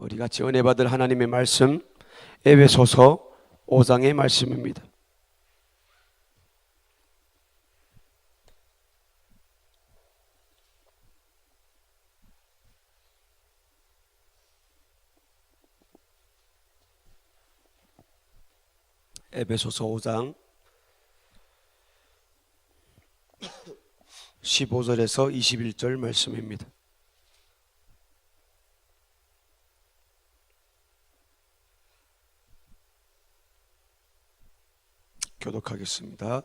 우리 같이 은혜 받을 하나님의 말씀, 에베소서 5장의 말씀입니다. 에베소서 5장 15절에서 21절 말씀입니다. 교독하겠습니다.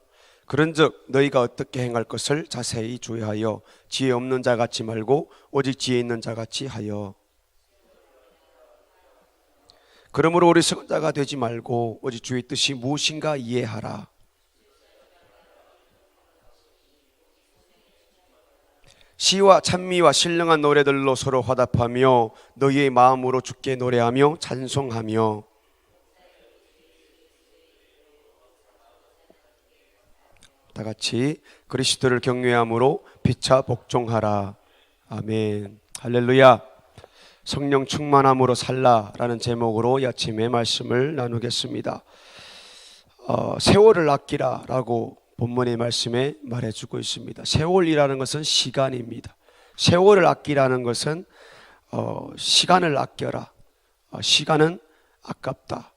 그런즉 너희가 어떻게 행할 것을 자세히 주의하여 지혜 없는 자 같이 말고 오직 지혜 있는 자 같이 하여. 그러므로 어리석은 자가 되지 말고 오직 주의 뜻이 무엇인가 이해하라. 시와 찬미와 신령한 노래들로 서로 화답하며 너희의 마음으로 주께 노래하며 찬송하며 다 같이 그리스도를 경외함으로 피차 복종하라. 아멘. 할렐루야. 성령 충만함으로 살라라는 제목으로 이 아침에 말씀을 나누겠습니다. 세월을 아끼라라고 본문의 말씀에 말해주고 있습니다. 세월이라는 것은 시간입니다. 세월을 아끼라는 것은 시간을 아껴라. 시간은 아깝다.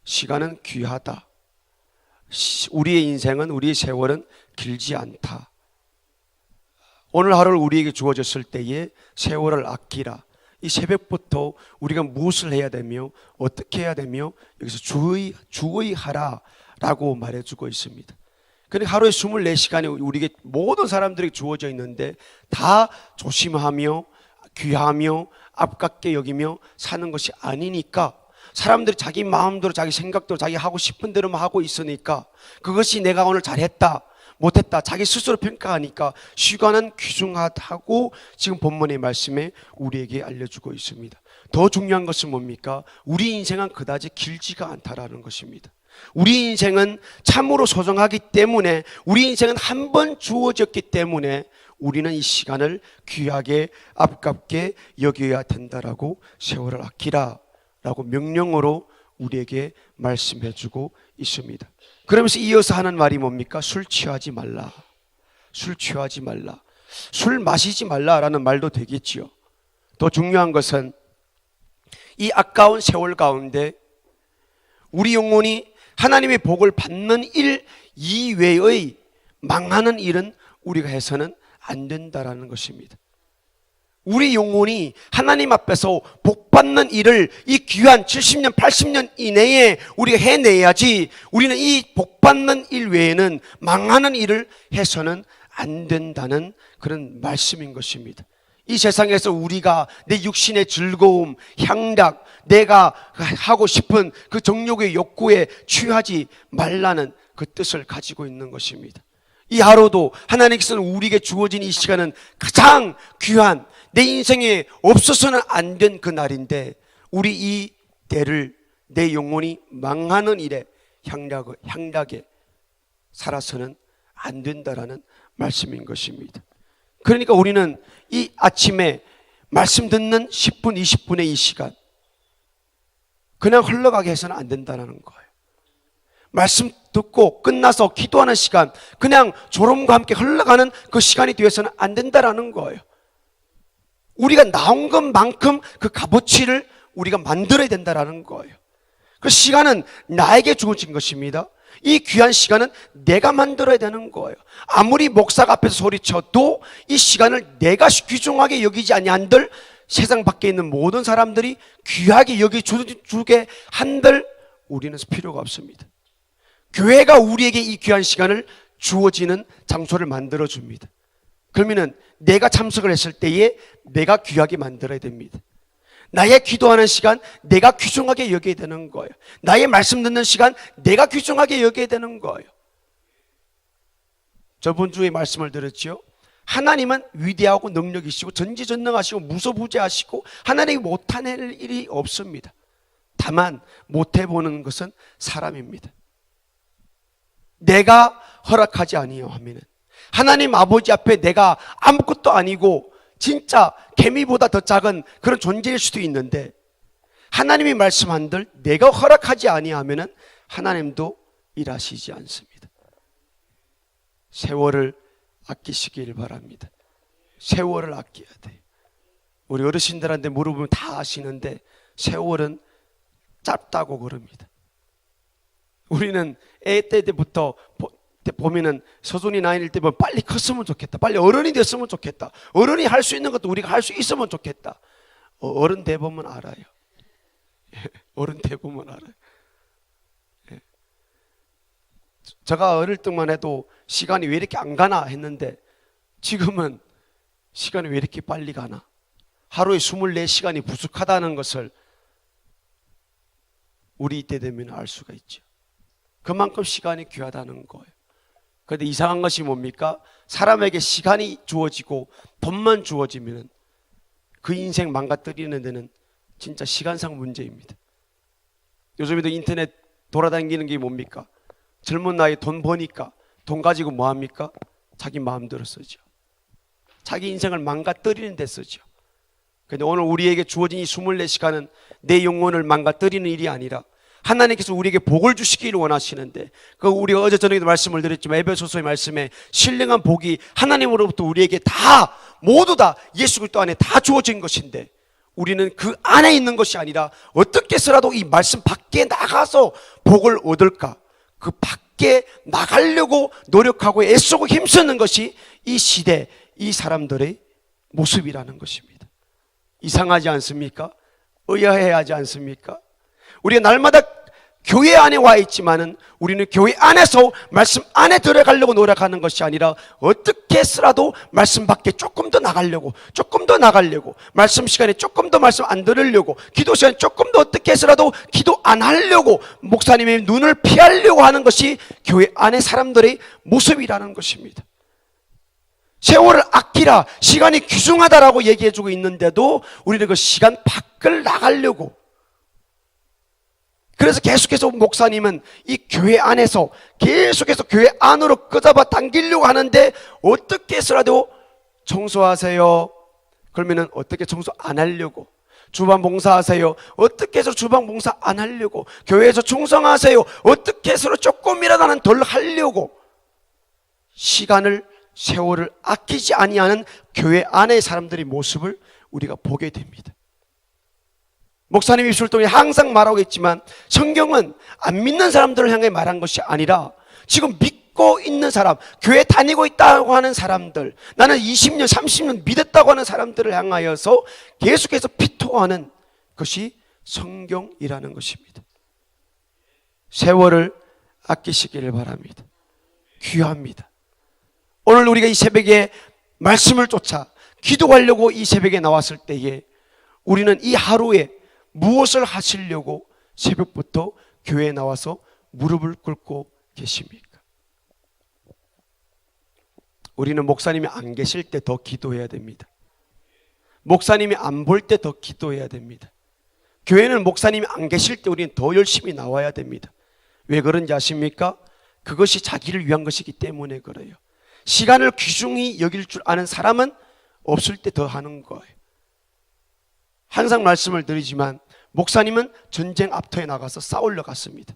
시간은 귀하다. 우리의 인생은, 우리의 세월은 길지 않다. 오늘 하루를 우리에게 주어졌을 때에 세월을 아끼라. 이 새벽부터 우리가 무엇을 해야 되며 어떻게 해야 되며 여기서 주의하라 라고 말해주고 있습니다. 그러니까 하루에 24시간이 우리에게 모든 사람들에게 주어져 있는데 다 조심하며 귀하며 아깝게 여기며 사는 것이 아니니까, 사람들이 자기 마음대로 자기 생각대로 자기 하고 싶은 대로만 하고 있으니까, 그것이 내가 오늘 잘했다 못했다 자기 스스로 평가하니까 시간은 귀중하다고 지금 본문의 말씀에 우리에게 알려주고 있습니다. 더 중요한 것은 뭡니까? 우리 인생은 그다지 길지가 않다라는 것입니다. 우리 인생은 참으로 소중하기 때문에, 우리 인생은 한 번 주어졌기 때문에 우리는 이 시간을 귀하게 아깝게 여겨야 된다라고, 세월을 아끼라 라고 명령으로 우리에게 말씀해주고 있습니다. 그러면서 이어서 하는 말이 뭡니까? 술 취하지 말라. 술 취하지 말라. 술 마시지 말라라는 말도 되겠지요. 더 중요한 것은 이 아까운 세월 가운데 우리 영혼이 하나님의 복을 받는 일 이외의 망하는 일은 우리가 해서는 안 된다라는 것입니다. 우리 영혼이 하나님 앞에서 복받는 일을 이 귀한 70년, 80년 이내에 우리가 해내야지, 우리는 이 복받는 일 외에는 망하는 일을 해서는 안 된다는 그런 말씀인 것입니다. 이 세상에서 우리가 내 육신의 즐거움, 향락, 내가 하고 싶은 그 정욕의 욕구에 취하지 말라는 그 뜻을 가지고 있는 것입니다. 이 하루도 하나님께서는 우리에게 주어진 이 시간은 가장 귀한, 내 인생에 없어서는 안 된 그 날인데, 우리 이 때를 내 영혼이 망하는 일에 향락에 살아서는 안 된다라는 말씀인 것입니다. 그러니까 우리는 이 아침에 말씀 듣는 10분, 20분의 이 시간 그냥 흘러가게 해서는 안 된다는 거예요. 말씀 듣고 끝나서 기도하는 시간 그냥 졸음과 함께 흘러가는 그 시간이 되어서는 안 된다는 거예요. 우리가 나온 것만큼 그 값어치를 우리가 만들어야 된다는 거예요. 그 시간은 나에게 주어진 것입니다. 이 귀한 시간은 내가 만들어야 되는 거예요. 아무리 목사가 앞에서 소리쳐도 이 시간을 내가 귀중하게 여기지 아니한들 세상 밖에 있는 모든 사람들이 귀하게 여기주게 한들 우리는 필요가 없습니다. 교회가 우리에게 이 귀한 시간을 주어지는 장소를 만들어줍니다. 그러면은 내가 참석을 했을 때에 내가 귀하게 만들어야 됩니다. 나의 기도하는 시간 내가 귀중하게 여겨야 되는 거예요. 나의 말씀 듣는 시간 내가 귀중하게 여겨야 되는 거예요. 저번 주에 말씀을 드렸죠. 하나님은 위대하고 능력이시고 전지전능하시고 무소부재하시고 하나님이 못해낼 일이 없습니다. 다만 못해보는 것은 사람입니다. 내가 허락하지 아니하면은 하나님 아버지 앞에 내가 아무것도 아니고 진짜 개미보다 더 작은 그런 존재일 수도 있는데, 하나님이 말씀한들 내가 허락하지 아니하면은 하나님도 일하시지 않습니다. 세월을 아끼시길 바랍니다. 세월을 아껴야 돼요. 우리 어르신들한테 물어보면 다 아시는데 세월은 짧다고 그럽니다. 우리는 애 때부터 보면은 서준이 나이일 때 보면 빨리 컸으면 좋겠다. 빨리 어른이 됐으면 좋겠다. 어른이 할 수 있는 것도 우리가 할 수 있으면 좋겠다. 어른 돼보면 알아요. 어른 돼보면 알아요. 제가 어릴 때만 해도 시간이 왜 이렇게 안 가나 했는데 지금은 시간이 왜 이렇게 빨리 가나. 하루에 24시간이 부족하다는 것을 우리 때 되면 알 수가 있죠. 그만큼 시간이 귀하다는 거예요. 그런데 이상한 것이 뭡니까? 사람에게 시간이 주어지고 돈만 주어지면 그 인생 망가뜨리는 데는 진짜 시간상 문제입니다. 요즘에도 인터넷 돌아다니는 게 뭡니까? 젊은 나이에 돈 버니까 돈 가지고 뭐 합니까? 자기 마음대로 쓰죠. 자기 인생을 망가뜨리는 데 쓰죠. 그런데 오늘 우리에게 주어진 이 24시간은 내 영혼을 망가뜨리는 일이 아니라 하나님께서 우리에게 복을 주시기를 원하시는데, 그 우리가 어제 저녁에도 말씀을 드렸지만 에베소서의 말씀에 신령한 복이 하나님으로부터 우리에게 다 모두 다 예수 그리스도 안에 다 주어진 것인데 우리는 그 안에 있는 것이 아니라 어떻게 해서라도 이 말씀 밖에 나가서 복을 얻을까, 그 밖에 나가려고 노력하고 애쓰고 힘쓰는 것이 이 시대 이 사람들의 모습이라는 것입니다. 이상하지 않습니까? 의아해하지 않습니까? 우리가 날마다 교회 안에 와 있지만은 우리는 교회 안에서 말씀 안에 들어가려고 노력하는 것이 아니라 어떻게 해서라도 말씀 밖에 조금 더 나가려고 말씀 시간에 조금 더 말씀 안 들으려고 기도 시간에 조금 더 어떻게 해서라도 기도 안 하려고 목사님의 눈을 피하려고 하는 것이 교회 안에 사람들의 모습이라는 것입니다. 세월을 아끼라, 시간이 귀중하다라고 얘기해주고 있는데도 우리는 그 시간 밖을 나가려고, 그래서 계속해서 목사님은 이 교회 안에서 계속해서 교회 안으로 끄잡아 당기려고 하는데 어떻게 해서라도 청소하세요. 그러면은 어떻게 청소 안 하려고, 주방 봉사하세요. 어떻게 해서 주방 봉사 안 하려고, 교회에서 충성하세요. 어떻게 해서 조금이라도 나는 덜 하려고, 시간을 세월을 아끼지 아니하는 교회 안의 사람들의 모습을 우리가 보게 됩니다. 목사님 입술을 통해 항상 말하고 있지만 성경은 안 믿는 사람들을 향해 말한 것이 아니라 지금 믿고 있는 사람, 교회 다니고 있다고 하는 사람들, 나는 20년 30년 믿었다고 하는 사람들을 향하여서 계속해서 피토하는 것이 성경이라는 것입니다. 세월을 아끼시기를 바랍니다. 귀합니다. 오늘 우리가 이 새벽에 말씀을 쫓아 기도하려고 이 새벽에 나왔을 때에 우리는 이 하루에 무엇을 하시려고 새벽부터 교회에 나와서 무릎을 꿇고 계십니까? 우리는 목사님이 안 계실 때 더 기도해야 됩니다. 목사님이 안 볼 때 더 기도해야 됩니다. 교회는 목사님이 안 계실 때 우리는 더 열심히 나와야 됩니다. 왜 그런지 아십니까? 그것이 자기를 위한 것이기 때문에 그래요. 시간을 귀중히 여길 줄 아는 사람은 없을 때 더 하는 거예요. 항상 말씀을 드리지만 목사님은 전쟁 앞터에 나가서 싸우러 갔습니다.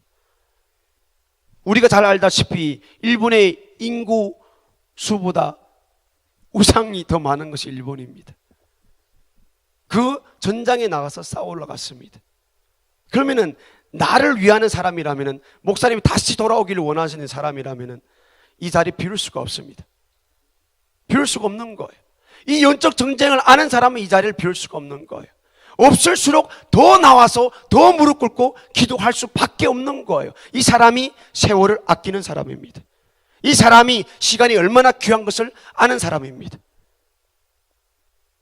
우리가 잘 알다시피 일본의 인구 수보다 우상이 더 많은 것이 일본입니다. 그 전장에 나가서 싸우러 갔습니다. 그러면은 나를 위하는 사람이라면은, 목사님이 다시 돌아오기를 원하시는 사람이라면은 이 자리 비울 수가 없습니다. 비울 수가 없는 거예요. 이 영적 전쟁을 아는 사람은 이 자리를 비울 수가 없는 거예요. 없을수록 더 나와서 더 무릎 꿇고 기도할 수밖에 없는 거예요. 이 사람이 세월을 아끼는 사람입니다. 이 사람이 시간이 얼마나 귀한 것을 아는 사람입니다.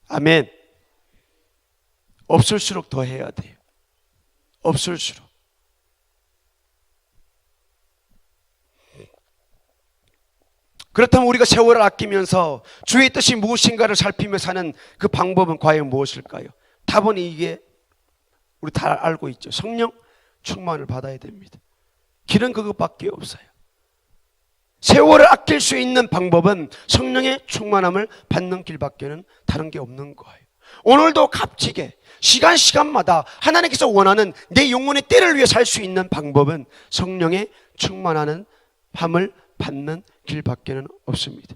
아멘. 없을수록 더 해야 돼요. 없을수록. 그렇다면 우리가 세월을 아끼면서 주의 뜻이 무엇인가를 살피며 사는 그 방법은 과연 무엇일까요? 답은 이게 우리 다 알고 있죠. 성령 충만을 받아야 됩니다. 길은 그것밖에 없어요. 세월을 아낄 수 있는 방법은 성령의 충만함을 받는 길밖에는 다른 게 없는 거예요. 오늘도 값지게 시간마다 하나님께서 원하는 내 영혼의 때를 위해 살 수 있는 방법은 성령의 충만하는 함을 받는 길밖에는 없습니다.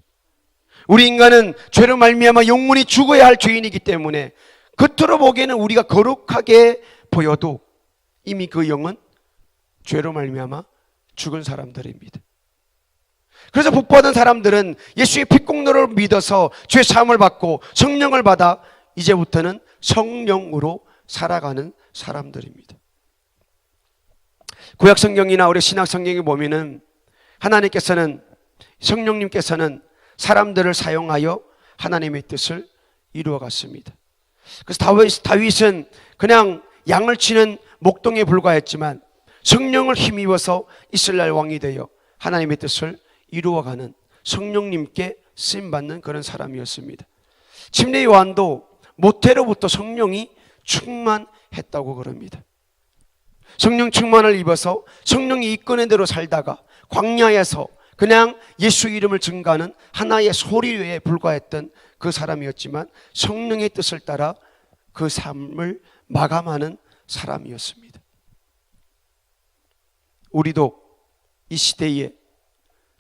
우리 인간은 죄로 말미암아 영혼이 죽어야 할 죄인이기 때문에 겉으로 보기에는 우리가 거룩하게 보여도 이미 그 영은 죄로 말미암아 죽은 사람들입니다. 그래서 복받은 사람들은 예수의 피공로를 믿어서 죄 사함을 받고 성령을 받아 이제부터는 성령으로 살아가는 사람들입니다. 구약 성경이나 우리 신약 성경에 보면은 하나님께서는, 성령님께서는 사람들을 사용하여 하나님의 뜻을 이루어 갔습니다. 그래서 다윗은 그냥 양을 치는 목동에 불과했지만 성령을 힘입어서 이스라엘 왕이 되어 하나님의 뜻을 이루어가는, 성령님께 쓰임받는 그런 사람이었습니다. 침례 요한도 모태로부터 성령이 충만했다고 그럽니다. 성령 충만을 입어서 성령이 이끄는 대로 살다가 광야에서 그냥 예수 이름을 증거하는 하나의 소리에 불과했던 그 사람이었지만 성령의 뜻을 따라 그 삶을 마감하는 사람이었습니다. 우리도 이 시대에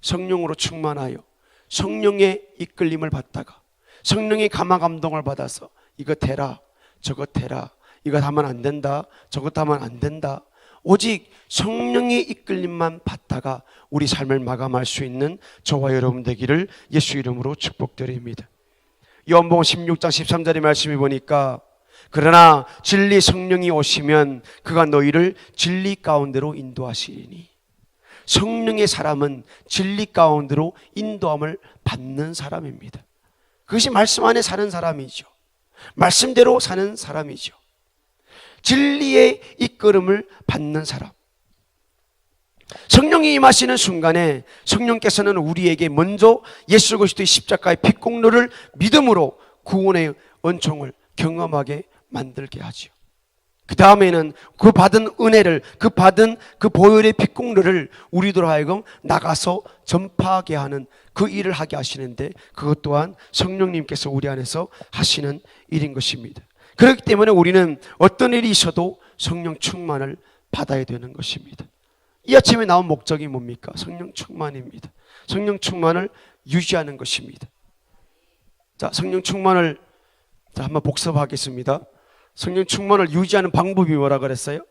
성령으로 충만하여 성령의 이끌림을 받다가 성령의 감화 감동을 받아서 이것 해라 저것 해라, 이것 하면 안 된다 저것 하면 안 된다, 오직 성령의 이끌림만 받다가 우리 삶을 마감할 수 있는 저와 여러분 되기를 예수 이름으로 축복드립니다. 요한복음 16장 13절의 말씀을 보니까 그러나 진리 성령이 오시면 그가 너희를 진리 가운데로 인도하시리니, 성령의 사람은 진리 가운데로 인도함을 받는 사람입니다. 그것이 말씀 안에 사는 사람이죠. 말씀대로 사는 사람이죠. 진리의 이끌음을 받는 사람. 성령이 임하시는 순간에 성령께서는 우리에게 먼저 예수 그리스도의 십자가의 피공로를 믿음으로 구원의 은총을 경험하게 만들게 하죠. 그 다음에는 그 받은 은혜를, 그 받은 그 보혈의 피공로를 우리들 하여금 나가서 전파하게 하는 그 일을 하게 하시는데, 그것 또한 성령님께서 우리 안에서 하시는 일인 것입니다. 그렇기 때문에 우리는 어떤 일이 있어도 성령 충만을 받아야 되는 것입니다. 이 아침에 나온 목적이 뭡니까? 성령 충만입니다. 성령 충만을 유지하는 것입니다. 자, 성령 충만을 한번 복습하겠습니다. 성령 충만을 유지하는 방법이 뭐라 그랬어요?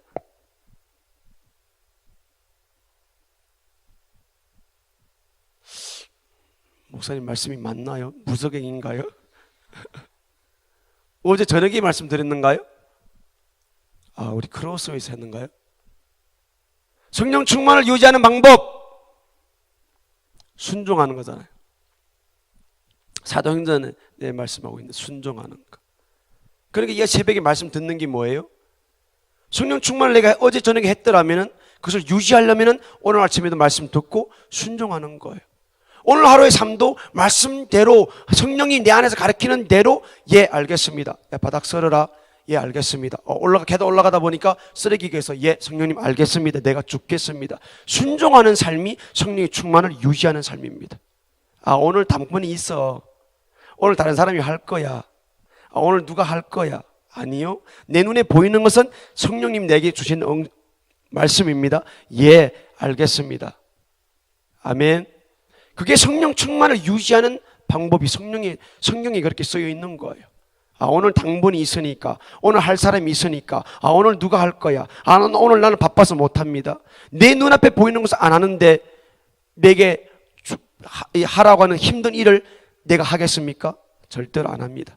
목사님 말씀이 맞나요? 무석행인가요? 어제 저녁에 말씀드렸는가요? 우리 크로스웨이에서 했는가요? 성령 충만을 유지하는 방법, 순종하는 거잖아요. 사도행전에 말씀하고 있는 순종하는 거. 그러니까 이 새벽에 말씀 듣는 게 뭐예요? 성령 충만을 내가 어제 저녁에 했더라면은 그것을 유지하려면은 오늘 아침에도 말씀 듣고 순종하는 거예요. 오늘 하루의 삶도 말씀대로 성령이 내 안에서 가르치는 대로, 예 알겠습니다, 야, 바닥 썰어라, 예 알겠습니다, 계단 올라가다 보니까 쓰레기에서 예 성령님 알겠습니다, 내가 죽겠습니다. 순종하는 삶이 성령의 충만을 유지하는 삶입니다. 오늘 당분이 있어, 오늘 다른 사람이 할 거야, 오늘 누가 할 거야. 아니요, 내 눈에 보이는 것은 성령님 내게 주신 말씀입니다. 예 알겠습니다. 아멘. 그게 성령 충만을 유지하는 방법이 성경에 그렇게 쓰여 있는 거예요. 오늘 당분이 있으니까, 오늘 할 사람이 있으니까, 오늘 누가 할 거야, 오늘 나는 바빠서 못합니다. 내 눈앞에 보이는 것을 안 하는데 내게 하라고 하는 힘든 일을 내가 하겠습니까? 절대로 안 합니다.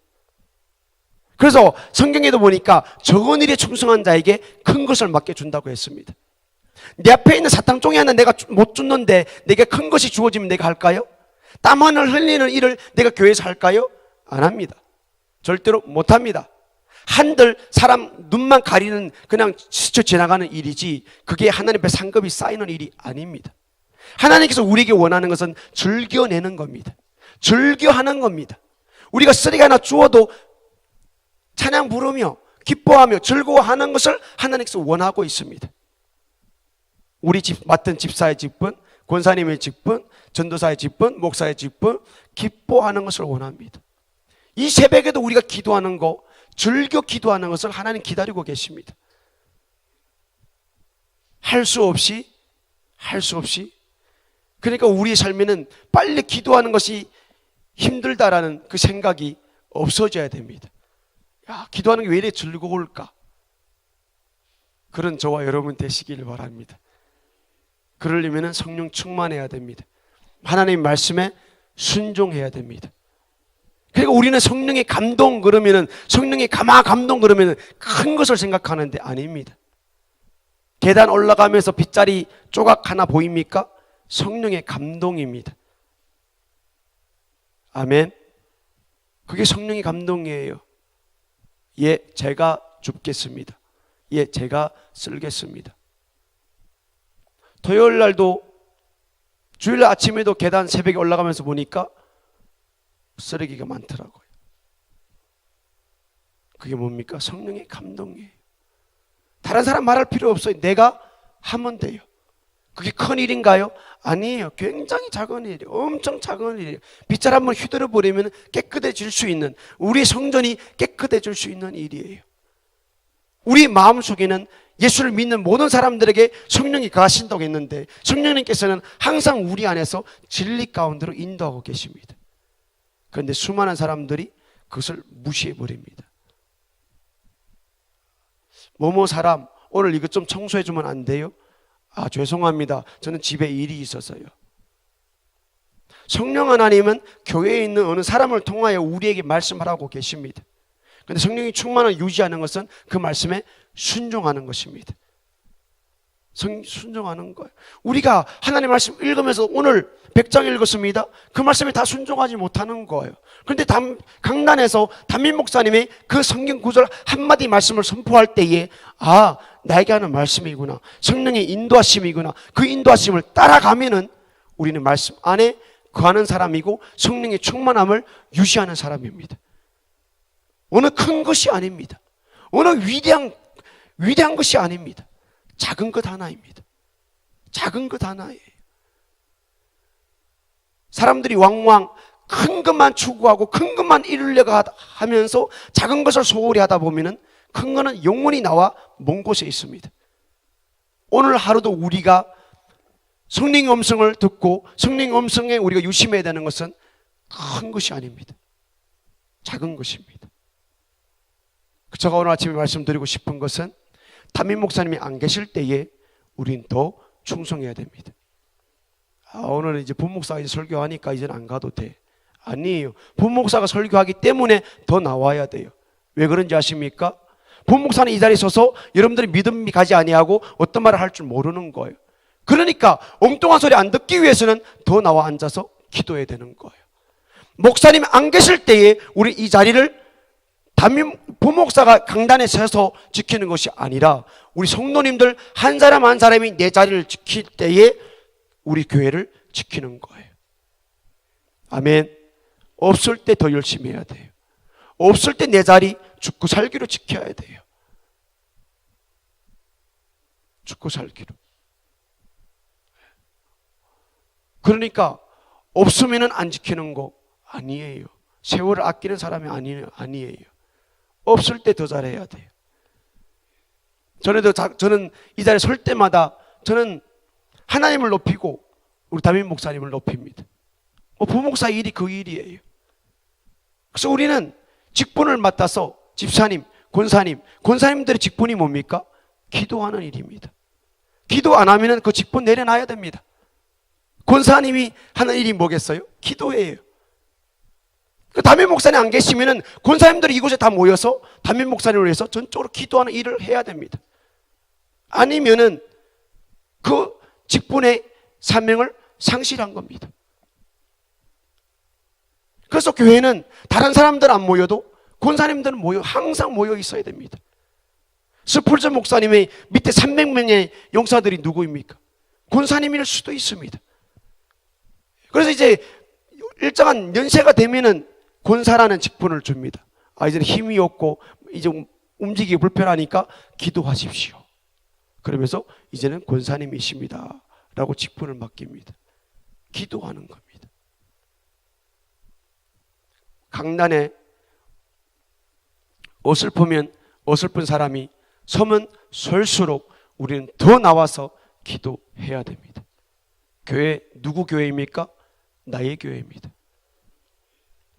그래서 성경에도 보니까 적은 일에 충성한 자에게 큰 것을 맡겨준다고 했습니다. 내 앞에 있는 사탕종이 하나 내가 못 줬는데 내게 큰 것이 주어지면 내가 할까요? 땀 하늘 흘리는 일을 내가 교회에서 할까요? 안 합니다. 절대로 못 합니다. 한들 사람 눈만 가리는 그냥 스쳐 지나가는 일이지, 그게 하나님 앞에 상급이 쌓이는 일이 아닙니다. 하나님께서 우리에게 원하는 것은 즐겨내는 겁니다. 즐겨하는 겁니다. 우리가 쓰레기 하나 주워도 찬양 부르며 기뻐하며 즐거워하는 것을 하나님께서 원하고 있습니다. 우리 집 맡은 집사의 직분, 권사님의 직분, 전도사의 직분, 목사의 직분, 기뻐하는 것을 원합니다. 이 새벽에도 우리가 기도하는 거, 즐겨 기도하는 것을 하나님 기다리고 계십니다. 할 수 없이 그러니까 우리의 삶에는 빨리 기도하는 것이 힘들다라는 그 생각이 없어져야 됩니다. 야, 기도하는 게 왜 이래 즐거울까? 그런 저와 여러분 되시길 바랍니다. 그러려면 성령 충만해야 됩니다. 하나님 말씀에 순종해야 됩니다. 그리고 우리는 성령의 감동 그러면은, 성령의 감동 그러면은 큰 것을 생각하는데 아닙니다. 계단 올라가면서 빗자리 조각 하나 보입니까? 성령의 감동입니다. 아멘. 그게 성령의 감동이에요. 예, 제가 줍겠습니다. 예, 제가 쓸겠습니다. 토요일 날도, 주일날 아침에도 계단 새벽에 올라가면서 보니까 쓰레기가 많더라고요. 그게 뭡니까? 성령의 감동이에요. 다른 사람 말할 필요 없어요. 내가 하면 돼요. 그게 큰 일인가요? 아니에요. 굉장히 작은 일이에요. 엄청 작은 일이에요. 빗자루 한번 휘두르 버리면 깨끗해질 수 있는, 우리 성전이 깨끗해질 수 있는 일이에요. 우리 마음속에는 예수를 믿는 모든 사람들에게 성령이 가신다고 했는데, 성령님께서는 항상 우리 안에서 진리 가운데로 인도하고 계십니다. 그런데 수많은 사람들이 그것을 무시해 버립니다. 뭐뭐 사람, 오늘 이것 좀 청소해 주면 안 돼요? 아, 죄송합니다. 저는 집에 일이 있어서요. 성령 하나님은 교회에 있는 어느 사람을 통하여 우리에게 말씀하라고 계십니다. 그런데 성령이 충만을 유지하는 것은 그 말씀에 순종하는 것입니다. 순종하는 거예요. 우리가 하나님 말씀 읽으면서 오늘 100장 읽었습니다. 그 말씀에 다 순종하지 못하는 거예요. 그런데 강단에서 담임 목사님이 그 성경 구절 한마디 말씀을 선포할 때에, 아, 나에게 하는 말씀이구나, 성령의 인도하심이구나, 그 인도하심을 따라가면은 우리는 말씀 안에 거하는 사람이고 성령의 충만함을 유지하는 사람입니다. 어느 큰 것이 아닙니다. 어느 위대한 것이 아닙니다. 작은 것 하나입니다. 작은 것 하나예요. 사람들이 왕왕 큰 것만 추구하고 큰 것만 이루려고 하면서 작은 것을 소홀히 하다 보면은 큰 거는 영원히 나와 먼 곳에 있습니다. 오늘 하루도 우리가 성령의 음성을 듣고 성령의 음성에 우리가 유심해야 되는 것은 큰 것이 아닙니다. 작은 것입니다. 제가 오늘 아침에 말씀드리고 싶은 것은, 담임 목사님이 안 계실 때에 우린 더 충성해야 됩니다. 오늘은 이제 본목사가 이제 설교하니까 이제는 안 가도 돼. 아니에요. 본목사가 설교하기 때문에 더 나와야 돼요. 왜 그런지 아십니까? 본목사는 이 자리에 서서 여러분들이 믿음이 가지 아니하고 어떤 말을 할 줄 모르는 거예요. 그러니까 엉뚱한 소리 안 듣기 위해서는 더 나와 앉아서 기도해야 되는 거예요. 목사님이 안 계실 때에 우리 이 자리를 본목사가 강단에 서서 지키는 것이 아니라 우리 성도님들 한 사람 한 사람이 내 자리를 지킬 때에 우리 교회를 지키는 거예요. 아멘. 없을 때 더 열심히 해야 돼요. 없을 때 내 자리 죽고 살기로 지켜야 돼요. 죽고 살기로. 그러니까 없으면은 안 지키는 거 아니에요. 세월을 아끼는 사람이 아니에요. 없을 때 더 잘해야 돼요. 저는 이 자리에 설 때마다 저는 하나님을 높이고 우리 담임 목사님을 높입니다. 부목사의 일이 그 일이에요. 그래서 우리는 직분을 맡아서 집사님, 권사님들의 직분이 뭡니까? 기도하는 일입니다. 기도 안 하면 그 직분 내려놔야 됩니다. 권사님이 하는 일이 뭐겠어요? 기도예요. 그 담임 목사님 안 계시면은 권사님들이 이곳에 다 모여서 담임 목사님을 위해서 전적으로 기도하는 일을 해야 됩니다. 아니면은 그 직분의 사명을 상실한 겁니다. 그래서 교회는 다른 사람들 안 모여도 권사님들은 항상 모여 있어야 됩니다. 스폴전 목사님의 밑에 300명의 용사들이 누구입니까? 권사님일 수도 있습니다. 그래서 이제 일정한 연세가 되면은 권사라는 직분을 줍니다. 이제는 힘이 없고 이제 움직이기 불편하니까 기도하십시오. 그러면서 이제는 권사님이십니다 라고 직분을 맡깁니다. 기도하는 겁니다. 강단에 어설프면 어설픈 사람이 서면 설수록 우리는 더 나와서 기도해야 됩니다. 교회, 누구 교회입니까? 나의 교회입니다.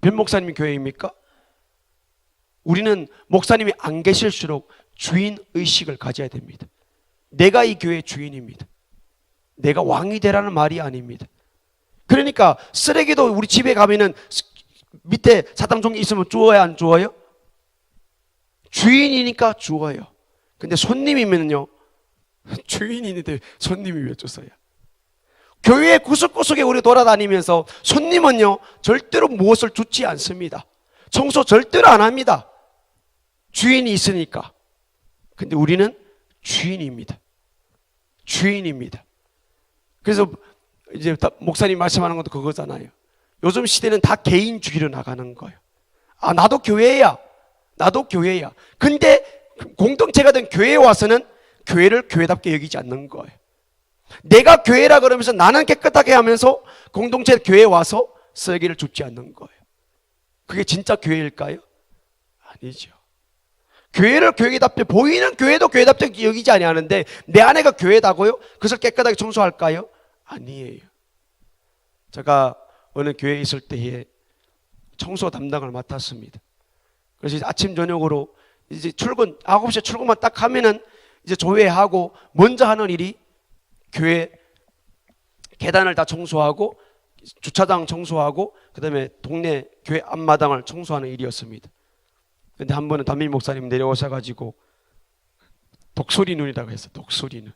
변 목사님 교회입니까? 우리는 목사님이 안 계실수록 주인의식을 가져야 됩니다. 내가 이 교회의 주인입니다. 내가 왕이 되라는 말이 아닙니다. 그러니까 쓰레기도 우리 집에 가면은 밑에 사탕종이 있으면 주워야 안 주워요? 주인이니까 주워요. 근데 손님이면요, 주인인데 손님이 왜 줬어요? 교회 구석구석에 우리 돌아다니면서 손님은요 절대로 무엇을 주지 않습니다. 청소 절대로 안 합니다. 주인이 있으니까. 근데 우리는 주인입니다. 주인입니다. 그래서 이제 목사님 말씀하는 것도 그거잖아요. 요즘 시대는 다 개인주의로 나가는 거예요. 아, 나도 교회야. 나도 교회야. 근데 공동체가 된 교회에 와서는 교회를 교회답게 여기지 않는 거예요. 내가 교회라 그러면서 나는 깨끗하게 하면서 공동체 교회에 와서 쓰레기를 줍지 않는 거예요. 그게 진짜 교회일까요? 아니죠. 교회를 교회답게 보이는 교회도 교회답게 여기지 아니하는데 내 안에가 교회다고요? 그것을 깨끗하게 청소할까요? 아니에요. 제가 어느 교회에 있을 때에 청소 담당을 맡았습니다. 그래서 아침 저녁으로 이제 9시에 출근만 딱 하면은 이제 조회하고 먼저 하는 일이 교회 계단을 다 청소하고 주차장 청소하고 그다음에 동네 교회 앞마당을 청소하는 일이었습니다. 근데 한 번은 담임 목사님 내려오셔가지고 독수리 눈이라고 했어요. 독수리 눈.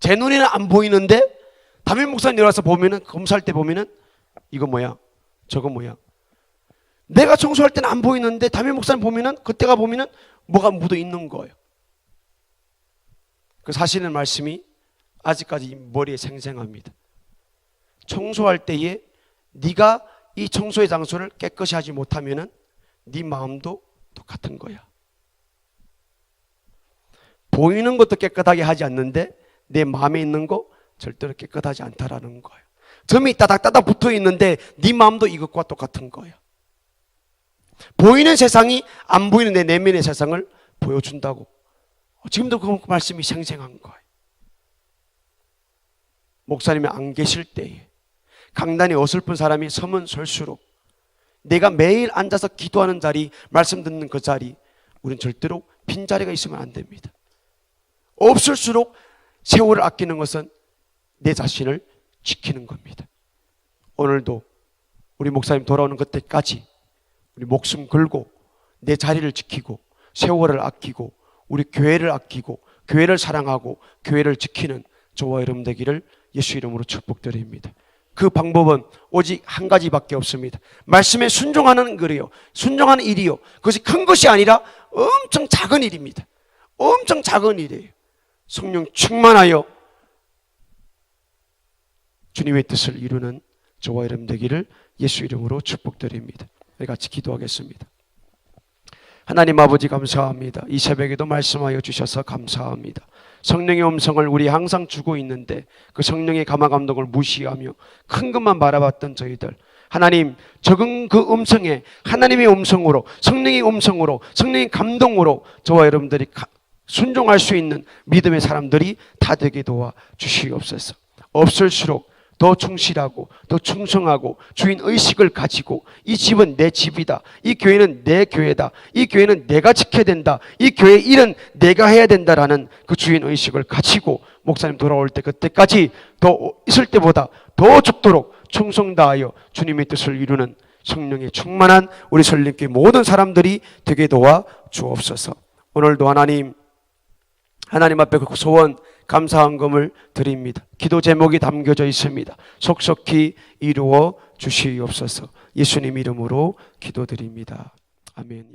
제 눈에는 안 보이는데 담임 목사님 내려와서 보면은, 검사할 때 보면은 이거 뭐야? 저거 뭐야? 내가 청소할 때는 안 보이는데 담임 목사님 보면은, 그때가 보면은 뭐가 묻어 있는 거예요. 그 사실은 말씀이 아직까지 머리에 생생합니다. 청소할 때에 네가 이 청소의 장소를 깨끗이 하지 못하면은 네 마음도 똑같은 거야. 보이는 것도 깨끗하게 하지 않는데 내 마음에 있는 거 절대로 깨끗하지 않다라는 거예요. 점이 따닥따닥 붙어 있는데 네 마음도 이것과 똑같은 거예요. 보이는 세상이 안 보이는 내 내면의 세상을 보여준다고. 지금도 그 말씀이 생생한 거예요. 목사님이 안 계실 때에 강단에 어설픈 사람이 서면 설수록 내가 매일 앉아서 기도하는 자리, 말씀 듣는 그 자리, 우리는 절대로 빈자리가 있으면 안 됩니다. 없을수록 세월을 아끼는 것은 내 자신을 지키는 겁니다. 오늘도 우리 목사님 돌아오는 그때까지 우리 목숨 걸고 내 자리를 지키고 세월을 아끼고 우리 교회를 아끼고 교회를 사랑하고 교회를 지키는 저와 여러분 되기를 예수 이름으로 축복드립니다. 그 방법은 오직 한 가지밖에 없습니다. 말씀에 순종하는 거예요. 순종하는 일이요. 그것이 큰 것이 아니라 엄청 작은 일입니다. 엄청 작은 일이에요. 성령 충만하여 주님의 뜻을 이루는 저와 여러분 되기를 예수 이름으로 축복드립니다. 우리 같이 기도하겠습니다. 하나님 아버지 감사합니다. 이 새벽에도 말씀하여 주셔서 감사합니다. 성령의 음성을 우리 항상 주고 있는데 그 성령의 감화 감동을 무시하며 큰 것만 바라봤던 저희들, 하나님 적은 그 음성에 하나님의 음성으로, 성령의 음성으로, 성령의 감동으로 저와 여러분들이 순종할 수 있는 믿음의 사람들이 다 되게 도와 주시옵소서. 없을수록 더 충실하고 더 충성하고 주인의식을 가지고 이 집은 내 집이다, 이 교회는 내 교회다, 이 교회는 내가 지켜야 된다, 이 교회의 일은 내가 해야 된다라는 그 주인의식을 가지고 목사님 돌아올 때 그때까지 더 있을 때보다 더 죽도록 충성 다하여 주님의 뜻을 이루는 성령의 충만한 우리 설림교회 모든 사람들이 되게 도와 주옵소서. 오늘도 하나님 앞에 그 소원 감사한금을 드립니다. 기도 제목이 담겨져 있습니다. 속속히 이루어 주시옵소서. 예수님 이름으로 기도드립니다. 아멘.